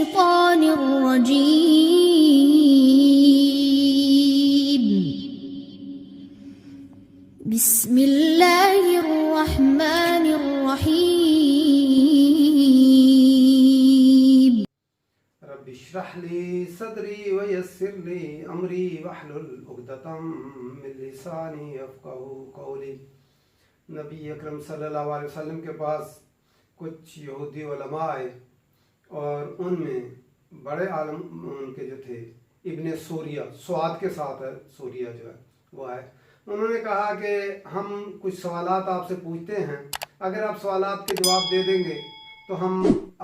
الشيطان الرجيم بسم الله الرحمن الرحيم رب اشرح لي صدري ويسر لي امري واحلل عقدة من لساني يفقهوا قولي۔ نبی اکرم صلی اللہ علیہ وسلم کے پاس کچھ یہودی علماء آئے اور ان میں بڑے عالم ان کے جو تھے ابن سوریہ، سواد کے ساتھ ہے سوریہ جو ہے وہ ہے، انہوں نے کہا کہ ہم کچھ سوالات آپ سے پوچھتے ہیں، اگر آپ سوالات کے جواب دے دیں گے تو ہم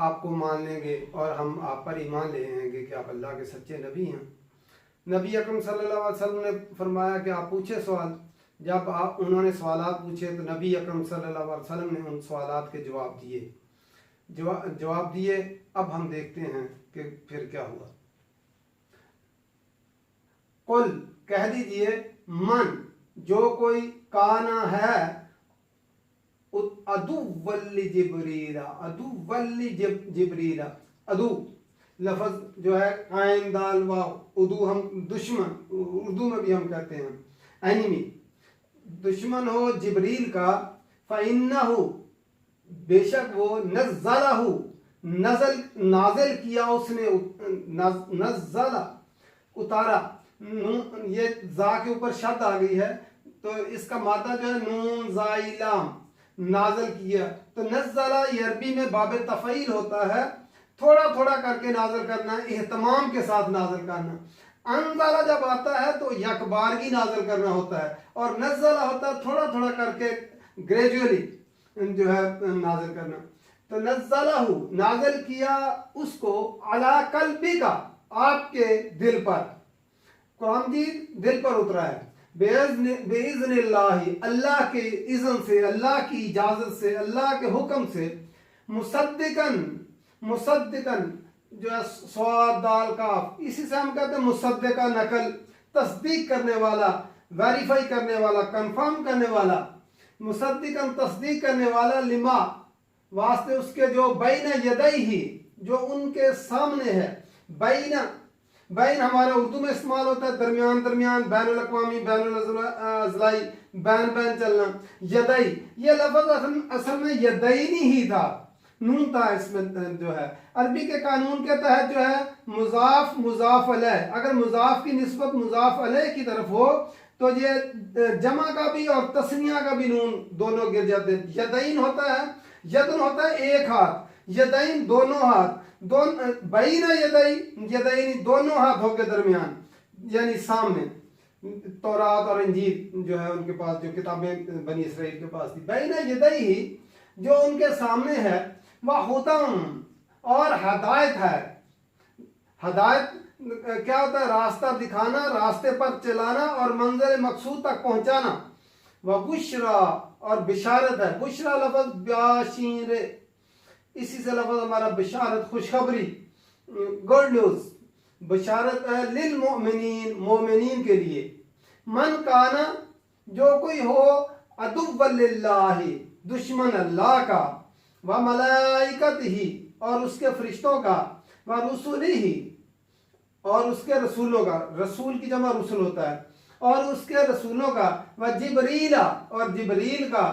آپ کو مان لیں گے اور ہم آپ پر ایمان لے آئیں گے کہ آپ اللہ کے سچے نبی ہیں۔ نبی اکرم صلی اللہ علیہ وسلم نے فرمایا کہ آپ پوچھے سوال۔ جب انہوں نے سوالات پوچھے تو نبی اکرم صلی اللہ علیہ وسلم نے ان سوالات کے جواب دیے۔ اب ہم دیکھتے ہیں کہ پھر کیا ہوا۔ قل کہہ دیجئے، من جو کوئی کانا ہے ادو ولی جبریلا، ادو لفظ جو ہے عین دال واو، ادو ہم دشمن، اردو میں بھی ہم کہتے ہیں اینیمی، دشمن ہو جبریل کا، فَإِنَّهُ بے شک وہ نزلہ نازل کیا اس نے، نزل اتارا، یہ زا کے اوپر شد آ گئی ہے تو اس کا مادہ جو ہے نون زائی لام، نازل کیا، تو نزلہ یہ عربی میں باب تفعیل ہوتا ہے، تھوڑا تھوڑا کر کے نازل کرنا، اہتمام کے ساتھ نازل کرنا۔ انزلہ جب آتا ہے تو یک بارگی نازل کرنا ہوتا ہے، اور نزلہ ہوتا ہے تھوڑا تھوڑا کر کے گریجولی جو ہے نازل کرنا۔ تو نزلہ نازل کیا اس کو علی قلبک آپ کے دل پر، قرآن جی دل پر اترا ہے، بِإِذْنِ اللہ، اللہ کے اذن سے، اللہ کی اجازت سے، اللہ کے حکم سے، مصدقاً جو ہے صاد دال کاف، اسی سے ہم کہتے ہیں مصدقہ، نقل، تصدیق کرنے والا، ویریفائی کرنے والا، کنفرم کرنے والا، مصدقاً تصدیق کرنے والا، لما واسطے اس کے جو بین یدیہ جو ان کے سامنے ہے، بین ہمارے اردو میں استعمال ہوتا ہے درمیان، بین الاقوامی، بین الاضلاعی، بین چلنا، یدئی، یہ لفظ اصل میں یدینی ہی تھا، نون تھا اس میں جو ہے۔ عربی کے قانون کے تحت جو ہے مضاف علیہ، اگر مضاف کی نسبت مضاف علیہ کی طرف ہو تو یہ جمع کا بھی اور تثنیہ کا بھی نون دونوں گر جاتے ہیں۔ یدین ہوتا ہے، یدن ہوتا ہے ایک ہاتھ، یدین دونوں ہاتھ، بین یدین دونوں ہاتھوں کے درمیان، یعنی سامنے۔ تورات اور انجیل جو ہے ان کے پاس، جو کتابیں بنی اسرائیل کے پاس تھی، بین یدیہ جو ان کے سامنے ہے، وَہُدًى اور ہدایت ہے۔ ہدایت کیا ہوتا ہے؟ راستہ دکھانا، راستے پر چلانا اور منزل مقصود تک پہنچانا۔ وَبُشْرَى اور بشارت ہے، بشرا لفظ بیاشیر، اسی سے لفظ ہمارا بشارت، خوشخبری، گڈ نیوز، بشارت ہے للمؤمنین، مومنین کے لیے۔ من کانا جو کوئی ہو عدو للہ دشمن اللہ کا، وملائکتہ اور اس کے فرشتوں کا، ورسلہ اور اس کے رسولوں کا، رسول کی جمع رسول ہوتا ہے، اور اس کے رسولوں کا، وجبریل اور جبریل کا،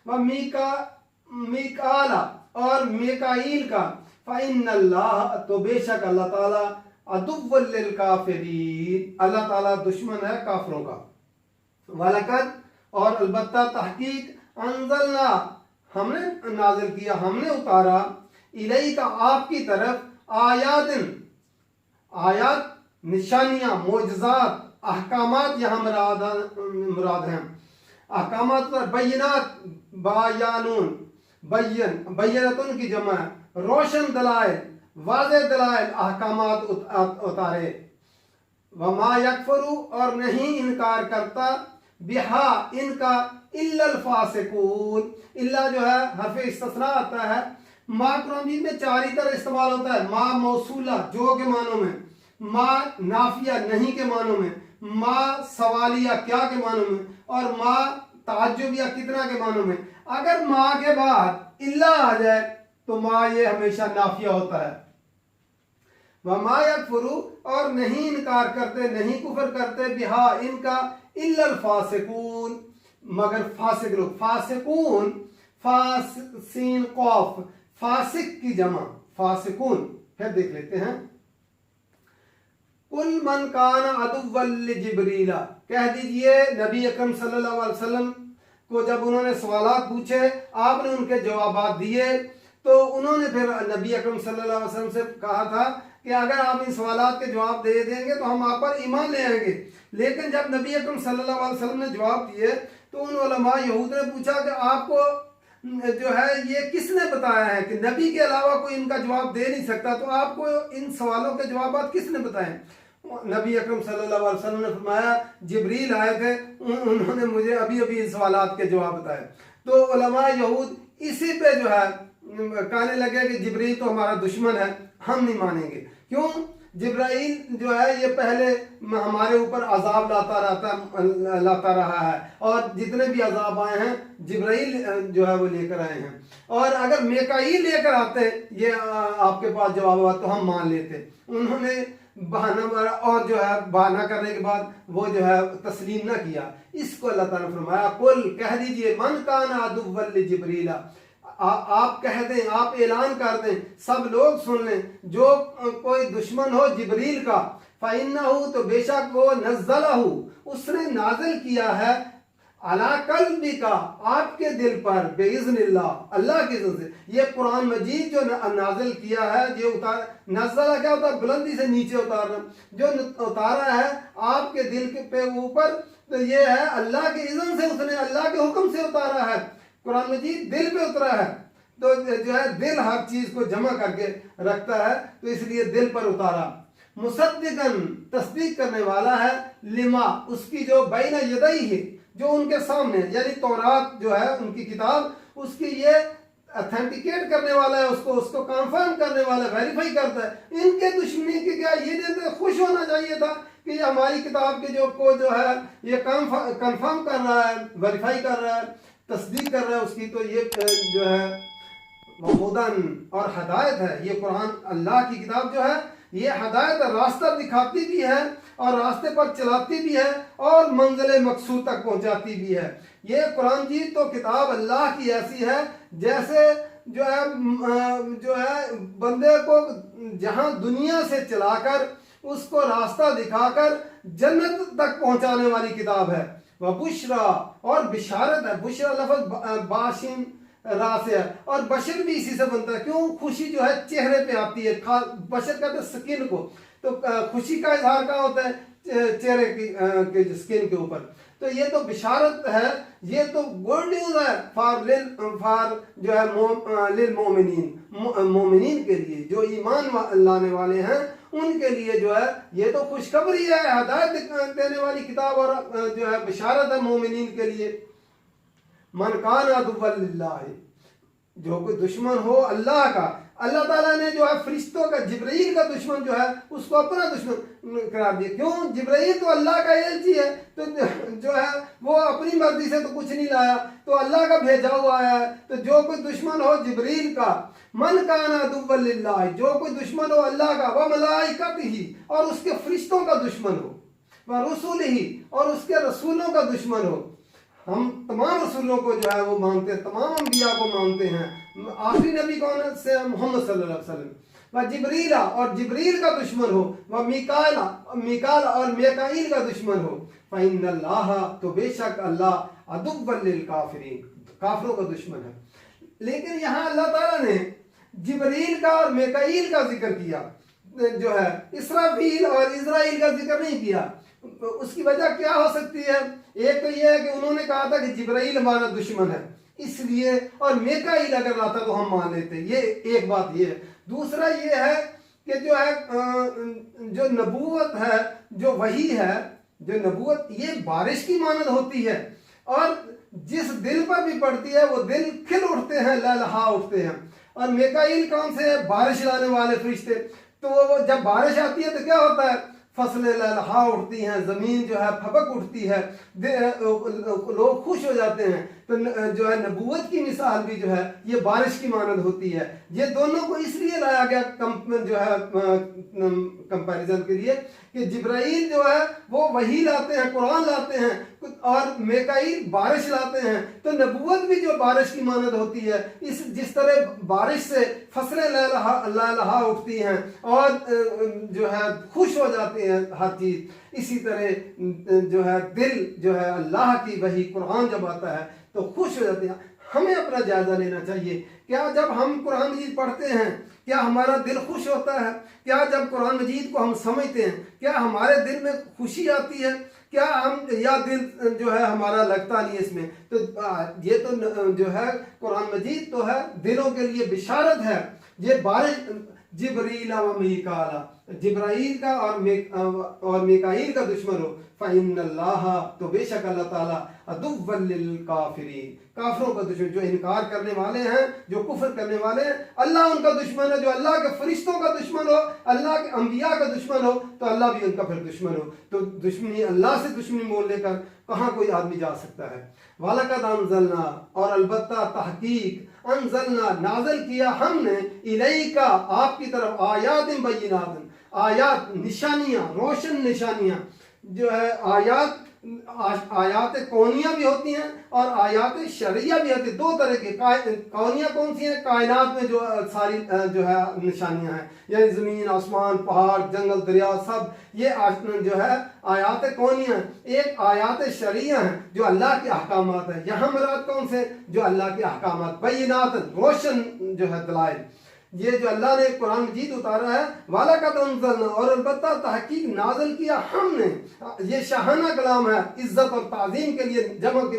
ومیکال اور میکائیل کا، فَإِنَّ اللَّهَ تو بے شک اللہ تعالیٰ، عدو للکافرین اللہ تعالیٰ دشمن ہے کافروں کا۔ وَلَقَدْ اور البتہ تحقیق، انزلنا ہم نے نازل کیا، ہم نے اتارا، الیک آپ کی طرف، آیات نشانیاں، معجزات، احکامات یہاں مراد ہیں، احکامات بینات، بینتن کی جمع ہے، روشن دلائل، واضح دلائل، احکامات اتارے۔ وما یکفر اور نہیں انکار کرتا، بہا ان کا، الا الفاسقون، الا جو ہے حرف استثناء آتا ہے، ما قرآن میں چاری طرح استعمال ہوتا ہے، ما موصولہ جو کے معنوں میں، ما نافیہ نہیں کے معنوں میں، ما سوالیہ کیا کے معنوں میں، اور ما تعجب یا کتنا کے معنوں میں۔ اگر ما کے بعد الا آ جائے تو ما یہ ہمیشہ نافیہ ہوتا ہے۔ وما یکفروا اور نہیں انکار کرتے نہیں کفر کرتے بہا ان کا الا الفاسقون مگر فاسق لوگ. فاسقون سین قاف فاسق کی جمع فاسقون. پھر دیکھ لیتے ہیں قل من کان عدوا لجبریل کہہ دیجئے نبی اکرم صلی اللہ علیہ وسلم کو جب انہوں نے سوالات پوچھے آپ نے ان کے جوابات دیے تو انہوں نے پھر نبی اکرم صلی اللہ علیہ وسلم سے کہا تھا کہ اگر آپ ان سوالات کے جواب دے دیں گے تو ہم آپ پر ایمان لے آئیں گے. لیکن جب نبی اکرم صلی اللہ علیہ وسلم نے جواب دیے تو ان علماء یہود نے پوچھا کہ آپ کو جو ہے یہ کس نے بتایا ہے کہ نبی کے علاوہ کوئی ان کا جواب دے نہیں سکتا, تو آپ کو ان سوالوں کے جوابات کس نے بتائے؟ نبی اکرم صلی اللہ علیہ وسلم نے فرمایا جبریل آئے تھے انہوں نے مجھے ابھی ان سوالات کے جواب بتائے. تو علماء یہود اسی پہ جو ہے کہنے لگے کہ جبریل تو ہمارا دشمن ہے, ہم نہیں مانیں گے. کیوں؟ جبرائیل جو ہے یہ پہلے ہمارے اوپر عذاب لاتا رہا ہے اور جتنے بھی عذاب آئے ہیں جبرائیل جو ہے وہ لے کر آئے ہیں, اور اگر میکائیل لے کر آتے یہ آپ کے پاس جوابات تو ہم مان لیتے. انہوں نے بہانہ مارا اور جو ہے بہانہ کرنے کے بعد وہ جو ہے تسلیم نہ کیا. اس کو اللہ تعالیٰ نے فرمایا قل کہہ دیجئے من کان عدوا لجبریل آپ کہہ دیں آپ اعلان کر دیں سب لوگ سن لیں جو کوئی دشمن ہو جبریل کا فَإِنَّهُ تو بے شک وہ نزلہ اس نے نازل کیا ہے عَلَىٰ قَلْبِكَ آپ کے دل پر بِإِذْنِ اللہ اللہ کی اذن سے. یہ قرآن مجید جو نازل کیا ہے یہ نزلہ کیا ہوتا ہے؟ بلندی سے نیچے اتارنا. جو اتارا ہے آپ کے دل پہ اوپر تو یہ ہے اللہ کی اذن سے, اس نے اللہ کے حکم سے اتارا ہے. قرآن مجید دل پہ اترا ہے تو جو ہے دل ہر چیز کو جمع کر کے رکھتا ہے تو اس لیے دل پر اتارا. مصدقاً تصدیق کرنے والا ہے لما اس کی جو بین یدیہ ہے جو ان کے سامنے یعنی تورات جو ہے ان کی کتاب اس کی یہ اتھینٹیکیٹ کرنے والا ہے اس کو کنفرم کرنے والا ہے ویریفائی کرتا ہے. ان کے دشمنی کی کیا یہ دن خوش ہونا چاہیے تھا کہ یہ ہماری کتاب کے جو ہے یہ کنفرم کر رہا ہے ویریفائی کر رہا ہے تصدیق کر رہا ہے اس کی. تو یہ جو ہے ہدن اور ہدایت ہے. یہ قرآن اللہ کی کتاب جو ہے یہ ہدایت راستہ دکھاتی بھی ہے اور راستے پر چلاتی بھی ہے اور منزل مقصود تک پہنچاتی بھی ہے. یہ قرآن جی تو کتاب اللہ کی ایسی ہے جیسے جو ہے بندے کو جہاں دنیا سے چلا کر اس کو راستہ دکھا کر جنت تک پہنچانے والی کتاب ہے. وبشرا اور بشارت ہے. بشرا لفظ باشن راس ہے اور بشر بھی اسی سے بنتا ہے. کیوں؟ خوشی جو ہے چہرے پہ آتی ہے. بشر کہتے ہیں سکن کو, تو خوشی کا اظہار کہاں ہوتا ہے؟ چہرے کی سکن کے اوپر. تو یہ تو بشارت ہے, یہ تو گڈ نیوز ہے فار جو ہے للمومنین مومنین کے لیے جو ایمان لانے والے ہیں ان کے لیے جو ہے یہ تو خوشخبری ہے ہدایت دینے والی کتاب اور جو ہے بشارت ہے مومنین کے لیے. من کان عدوا للہ جو کوئی دشمن ہو اللہ کا. اللہ تعالیٰ نے جو ہے فرشتوں کا جبرائیل کا دشمن جو ہے اس کو اپنا دشمن قرار دیا. کیوں؟ جبرائیل تو اللہ کا ایلچی ہے تو جو ہے وہ اپنی مرضی سے تو کچھ نہیں لایا تو اللہ کا بھیجا ہوا ہے. تو جو کوئی دشمن ہو جبرائیل کا من کان عدوا للہ جو کوئی دشمن ہو اللہ کا وملائکتہ اور اس کے فرشتوں کا دشمن ہو ورسولہ اور اس کے رسولوں کا دشمن ہو. ہم تمام رسولوں کو جو ہے وہ مانتے ہیں, تمام انبیاء کو مانتے ہیں. آخری نبی کون سے؟ محمد صلی اللہ علیہ وسلم. و جبریل اور جبریل کا دشمن ہو و میکائیل اور میکائیل کا دشمن ہو. فإن اللہ تو بے شک اللہ عدو للکافرین کافروں کا دشمن ہے. لیکن یہاں اللہ تعالیٰ نے جبریل کا اور میکائیل کا ذکر کیا جو ہے اسرافیل اور اسرائیل کا ذکر نہیں کیا. اس کی وجہ کیا ہو سکتی ہے؟ ایک تو یہ ہے کہ انہوں نے کہا تھا کہ جبرائیل ہمارا دشمن ہے اس لیے, اور میکائیل اگر لاتا تو ہم مان لیتے. یہ ایک بات یہ ہے. دوسرا یہ ہے کہ جو ہے جو نبوت ہے جو وحی ہے جو نبوت یہ بارش کی مانند ہوتی ہے اور جس دل پر بھی پڑتی ہے وہ دل کھل اٹھتے ہیں لہلہا اٹھتے ہیں. اور میکائیل کون سے ہے؟ بارش لانے والے فرشتے. تو وہ جب بارش آتی ہے تو کیا ہوتا ہے؟ فصلیں لہلہا اٹھتی ہیں, زمین جو ہے پھبک اٹھتی ہے, لوگ خوش ہو جاتے ہیں. تو جو ہے نبوت کی مثال بھی جو ہے یہ بارش کی مانند ہوتی ہے. یہ دونوں کو اس لیے لایا گیا جو ہے کمپیریزن کے لیے کہ جبرائیل جو ہے وہ وحی لاتے ہیں، قرآن لاتے ہیں، اور میکائیل بارش لاتے ہیں. تو نبوت بھی جو بارش کی مانند ہوتی ہے، جس طرح بارش سے فصلیں لہلہا اٹھتی ہیں اور جو ہے خوش ہو جاتی ہیں ہر چیز، اسی طرح جو ہے دل جو ہے اللہ کی وحی قرآن جب آتا ہے تو خوش ہو جاتے ہیں. ہمیں اپنا جائزہ لینا چاہیے. کیا جب ہم قرآن مجید پڑھتے ہیں کیا ہمارا دل خوش ہوتا ہے؟ کیا جب قرآن مجید کو ہم سمجھتے ہیں کیا ہمارے دل میں خوشی آتی ہے؟ کیا ہم یا دل جو ہے ہمارا لگتا نہیں اس میں؟ تو یہ تو جو ہے قرآن مجید تو ہے دلوں کے لیے بشارت ہے. یہ بارش جبریل و میکال، جبرائیل کا اور میکائیل کا دشمن ہو، فَإِنَّ اللَّهَ تو بے شک اللہ تعالیٰ عَدُوٌّ لِّلْكَافِرِينَ، کافروں کا دشمن، جو انکار کرنے والے ہیں، جو کفر کرنے والے ہیں، اللہ ان کا دشمن ہے. جو اللہ کے فرشتوں کا دشمن ہو، اللہ کے انبیاء کا دشمن ہو تو اللہ بھی ان کا پھر دشمن ہو. تو دشمنی اللہ سے دشمنی مول لے کر کہاں کوئی آدمی جا سکتا ہے؟ وَلَقَدْ أَنزَلْنَا، اور البتہ تحقیق، انزلنا نازل کیا ہم نے، الیکا آپ کی طرف، آیات بینات، آیات نشانیاں، روشن نشانیاں، جو ہے آیات کونیہ بھی ہوتی ہیں اور آیات شرعیہ بھی ہوتی ہیں. دو طرح کی. کونیہ کون سی ہیں؟ کائنات میں جو ساری جو ہے نشانیاں ہیں، یعنی زمین، آسمان، پہاڑ، جنگل، دریا، سب یہ جو ہے آیات کونیہ ہیں. ایک آیات شرعیہ ہیں جو اللہ کے احکامات ہیں. یہاں مراد کون سے؟ جو اللہ کے احکامات، بینات، روشن جو ہے دلائل. یہ جو اللہ نے قرآن مجید اتارا ہے، وَلَقَدْ أَنزَلْنَا، اور البتہ تحقیق نازل کیا ہم نے. یہ شاہانہ کلام ہے، عزت اور تعظیم کے لیے جمع کی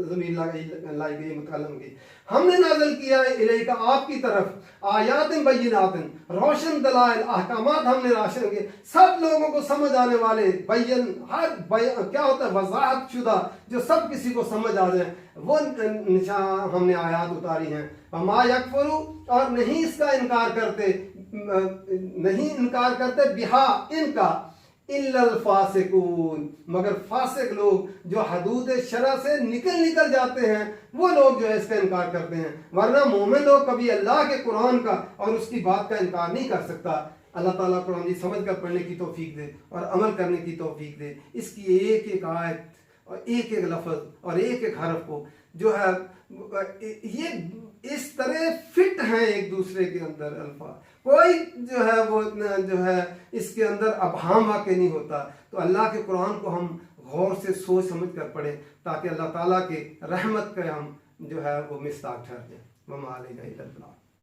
ضمیر لائی گئی متکلم کی. ہم نے نازل کیا ہے الیکا آپ کی طرف، آیات بینات، روشن دلائل، احکامات ہم نے روشن کیے، سب لوگوں کو سمجھ آنے والے. بین کیا ہوتا ہے؟ وضاحت شدہ، جو سب کسی کو سمجھ آ جائے، وہ نشان ہم نے آیات اتاری ہیں. وما یکفروا، اور نہیں اس کا انکار کرتے، نہیں انکار کرتے، بہا ان کا، الا الفاسقون، مگر فاسق لوگ جو حدود شرع سے نکل جاتے ہیں، وہ لوگ جو ہے اس کا انکار کرتے ہیں. ورنہ مومن لوگ کبھی اللہ کے قرآن کا اور اس کی بات کا انکار نہیں کر سکتا. اللہ تعالیٰ قرآن سمجھ کر پڑھنے کی توفیق دے اور عمل کرنے کی توفیق دے. اس کی ایک ایک آیت اور ایک ایک لفظ اور ایک ایک حرف کو جو ہے یہ اس طرح فٹ ہیں ایک دوسرے کے اندر الفاظ، کوئی جو ہے وہ جو ہے اس کے اندر ابہام واقع نہیں ہوتا. تو اللہ کے قرآن کو ہم غور سے سوچ سمجھ کر پڑھیں تاکہ اللہ تعالیٰ کے رحمت کا ہم جو ہے وہ مصداق ٹھہر جائیں. وما علینا الا البلاغ.